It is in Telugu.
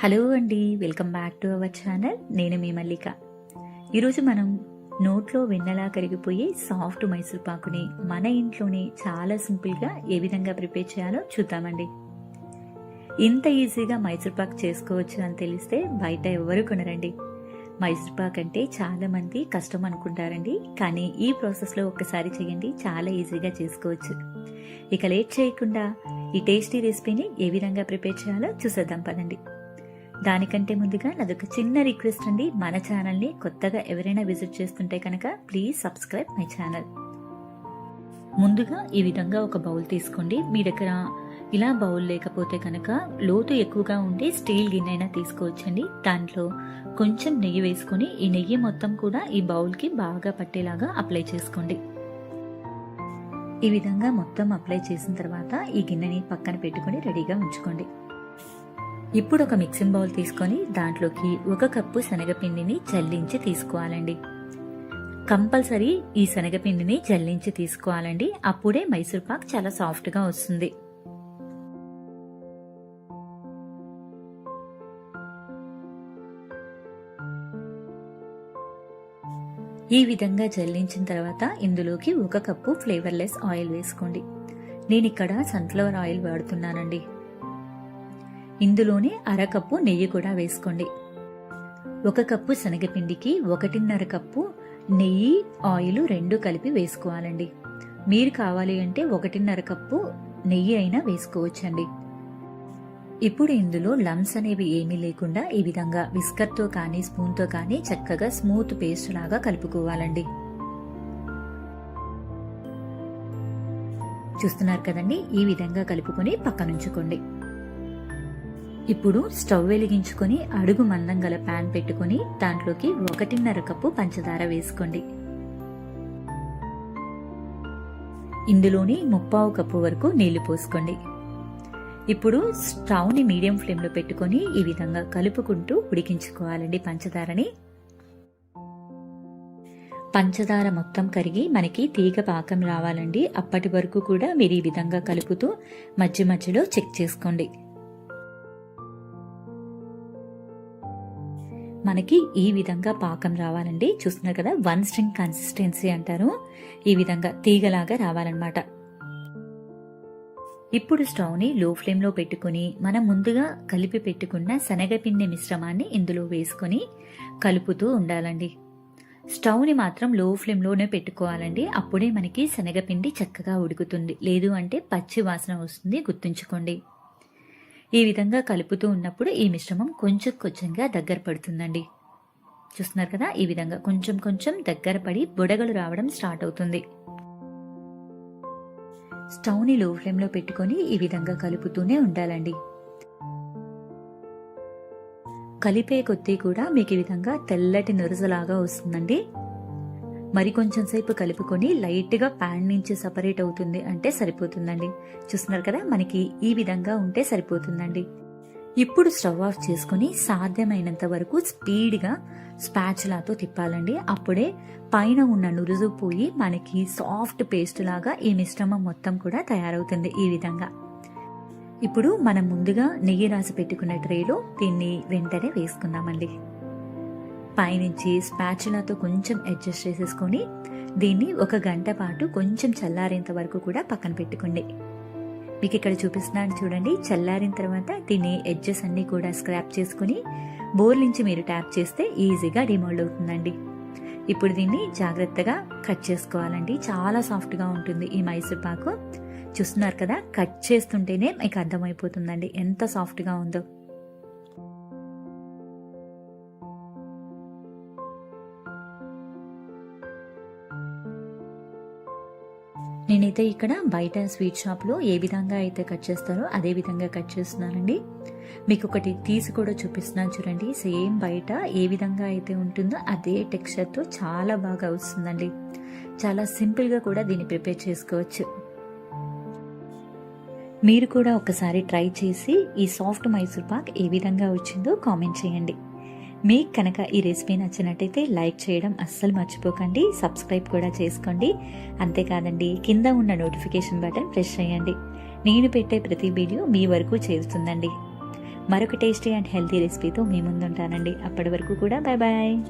హలో అండి, welcome back to our channel. నేను మీ మల్లిక. ఈరోజు మనం నోట్లో వెన్నలా కరిగిపోయి సాఫ్ట్ మైసూర్ పాకుని మన ఇంట్లోనే చాలా సింపుల్గా ఏ విధంగా ప్రిపేర్ చేయాలో చూద్దామండి. ఇంత ఈజీగా మైసూర్ పాక్ చేసుకోవచ్చు అని తెలిస్తే బయట ఎవరు కొనరండి. మైసూర్ పాక్ అంటే చాలా మంది కష్టం అనుకుంటారండి, కానీ ఈ ప్రాసెస్లో ఒక్కసారి చేయండి, చాలా ఈజీగా చేసుకోవచ్చు. ఇక లేట్ చేయకుండా ఈ టేస్టీ రెసిపీని ఏ విధంగా ప్రిపేర్ చేయాలో చూసేద్దాం పదండి. దానికంటే ముందుగా నాదొక చిన్న రిక్వెస్ట్ అండి, మన ఛానల్ని కొత్తగా ఎవరైనా విజిట్ చేస్తుంటే కనుక ప్లీజ్ సబ్స్క్రైబ్ మై ఛానల్. ముందుగా ఈ విధంగా ఒక బౌల్ తీసుకోండి. మీ దగ్గర ఇలా బౌల్ లేకపోతే కనుక లోతు ఎక్కువగా ఉండే స్టీల్ గిన్నె అయినా తీసుకోవచ్చండి. దాంట్లో కొంచెం నెయ్యి వేసుకొని ఈ నెయ్యి మొత్తం కూడా ఈ బౌల్కి బాగా పట్టేలాగా అప్లై చేసుకోండి. ఈ విధంగా మొత్తం అప్లై చేసిన తర్వాత ఈ గిన్నెని పక్కన పెట్టుకొని రెడీగా ఉంచుకోండి. ఇప్పుడు ఒక మిక్సింగ్ బౌల్ తీసుకొని దాంట్లోకి 1 కప్పు శనగపిండిని జల్లించి తీసుకోవాలండి. కంపల్సరీ ఈ శనగపిండిని జల్లించి తీసుకోవాలండి, అప్పుడే మైసూర్ పాక్ చాలా సాఫ్ట్గా వస్తుంది. ఈ విధంగా జల్లించిన తర్వాత ఇందులోకి 1 కప్పు ఫ్లేవర్లెస్ ఆయిల్ వేసుకోండి. నేను ఇక్కడ సన్ఫ్లవర్ ఆయిల్ వాడుతున్నానండి. ఇందులోనే 1/2 కప్పు నెయ్యి కూడా వేసుకోండి. 1 కప్పు శనగపిండికి 1.5 కప్పు నెయ్యి, ఆయిల్ 2 కలిపి వేసుకోవాలండి. మీరు కావాలి అంటే 1.5 కప్పు నెయ్యి అయినా వేసుకోవచ్చండి. ఇప్పుడు ఇందులో లమ్స్ అనేవి ఏమీ లేకుండా ఈ విధంగా విస్కర్తో కానీ స్పూన్తో కానీ చక్కగా స్మూత్ పేస్ట్ లాగా కలుపుకోవాలండి. చూస్తున్నారు కదండి, ఈ విధంగా కలుపుకొని పక్కనుంచుకోండి. ఇప్పుడు స్టవ్ వెలిగించుకొని అడుగు మందం గల ప్యాన్ పెట్టుకుని దాంట్లోకి 1.5 కప్పు పంచదార వేసుకోండి. ఇందులోని 1/4 కప్పు వరకు నీళ్లు పోసుకోండి. ఇప్పుడు స్టవ్ ని మీడియం ఫ్లేమ్ లో పెట్టుకుని ఈ విధంగా కలుపుకుంటూ ఉడికించుకోవాలండి పంచదారని. పంచదార మొత్తం కరిగి మనకి తీగ పాకం రావాలండి. అప్పటి వరకు కూడా మీరు ఈ విధంగా కలుపుతూ మధ్య మధ్యలో చెక్ చేసుకోండి. మనకి ఈ విధంగా పాకం రావాలండి. చూస్తున్నారు కదా, 1 స్ట్రింగ్ కన్సిస్టెన్సీ అంటారు. ఈ విధంగా తీగలాగా రావాలన్నమాట. ఇప్పుడు స్టవ్ ని లో ఫ్లేమ్ లో పెట్టుకుని మనం ముందుగా కలిపి పెట్టుకున్న శనగపిండి మిశ్రమాన్ని ఇందులో వేసుకొని కలుపుతూ ఉండాలండి. స్టవ్ ని మాత్రం లో ఫ్లేమ్ లోనే పెట్టుకోవాలండి, అప్పుడే మనకి శనగపిండి చక్కగా ఉడుకుతుంది. లేదు అంటే పచ్చి వాసన వస్తుంది, గుర్తుంచుకోండి. ఈ విధంగా కలుపుతూ ఉన్నప్పుడు ఈ మిశ్రమం కొంచెం కొంచెంగా దగ్గర పడుతుందండి. చూస్తున్నారు కదా, ఈ విధంగా కొంచెం కొంచెం దగ్గర పడి బుడగలు రావడం స్టార్ట్ అవుతుంది. స్టవ్ ని లో ఫ్లేమ్ లో పెట్టుకొని ఈ విధంగా కలుపుతూనే ఉండాలండి. కలిపే కొద్దీ కూడా మీకు ఈ విధంగా తెల్లటి నురజలాగా వస్తుందండి. మరి కొంచెం సేపు కలుపుకొని లైట్ గా ప్యాన్ నుంచి సపరేట్ అవుతుంది అంటే సరిపోతుందండి. చూస్తున్నారు కదా, మనకి ఈ విధంగా ఉంటే సరిపోతుందండి. ఇప్పుడు స్టవ్ ఆఫ్ చేసుకుని సాధ్యమైనంత వరకు స్పీడ్ గా స్పాచులాతో తిప్పాలండి. అప్పుడే పైన ఉన్న నురుజు పోయి మనకి సాఫ్ట్ పేస్ట్ లాగా ఈ మిశ్రమం మొత్తం కూడా తయారవుతుంది. ఈ విధంగా ఇప్పుడు మనం ముందుగా నెయ్యి రాసి పెట్టుకున్న ట్రేలో దీన్ని వెంటనే వేసుకుందామండి. పైనుంచి స్పాచులాతో కొంచెం అడ్జస్ట్ చేసేసుకొని దీన్ని 1 గంట పాటు కొంచెం చల్లారేంత వరకు కూడా పక్కన పెట్టుకోండి. మీకు ఇక్కడ చూపిస్తున్నాను చూడండి. చల్లారిన తర్వాత దీన్ని ఎడ్జెస్ అన్ని కూడా స్క్రాప్ చేసుకుని బోర్ నుంచి మీరు ట్యాప్ చేస్తే ఈజీగా డిమోల్డ్ అవుతుందండి. ఇప్పుడు దీన్ని జాగ్రత్తగా కట్ చేసుకోవాలండి. చాలా సాఫ్ట్గా ఉంటుంది ఈ మైసూర్ పాకు. చూస్తున్నారు కదా, కట్ చేస్తుంటేనే మీకు అర్థమైపోతుందండి ఎంత సాఫ్ట్గా ఉందో. నేనైతే ఇక్కడ బయట స్వీట్ షాప్లో ఏ విధంగా అయితే కట్ చేస్తారో అదే విధంగా కట్ చేస్తున్నానండి. మీకు ఒకటి తీసి కూడా చూపిస్తున్నాను చూడండి. సేమ్ బయట ఏ విధంగా అయితే ఉంటుందో అదే టెక్స్చర్తో చాలా బాగా వస్తుందండి. చాలా సింపుల్గా కూడా దీన్ని ప్రిపేర్ చేసుకోవచ్చు. మీరు కూడా ఒకసారి ట్రై చేసి ఈ సాఫ్ట్ మైసూర్ పాక్ ఏ విధంగా వచ్చిందో కామెంట్ చేయండి. మీకు కనుక ఈ రెసిపీ నచ్చినట్టయితే లైక్ చేయడం అస్సలు మర్చిపోకండి. సబ్స్క్రైబ్ కూడా చేసుకోండి. అంతేకాదండి, కింద ఉన్న నోటిఫికేషన్ బటన్ ప్రెస్ చేయండి. నేను పెట్టే ప్రతి వీడియో మీ వరకు చేరుతుందండి. మరొక టేస్టీ అండ్ హెల్తీ రెసిపీతో మీ ముందుంటానండి. అప్పటి వరకు కూడా బాయ్ బాయ్.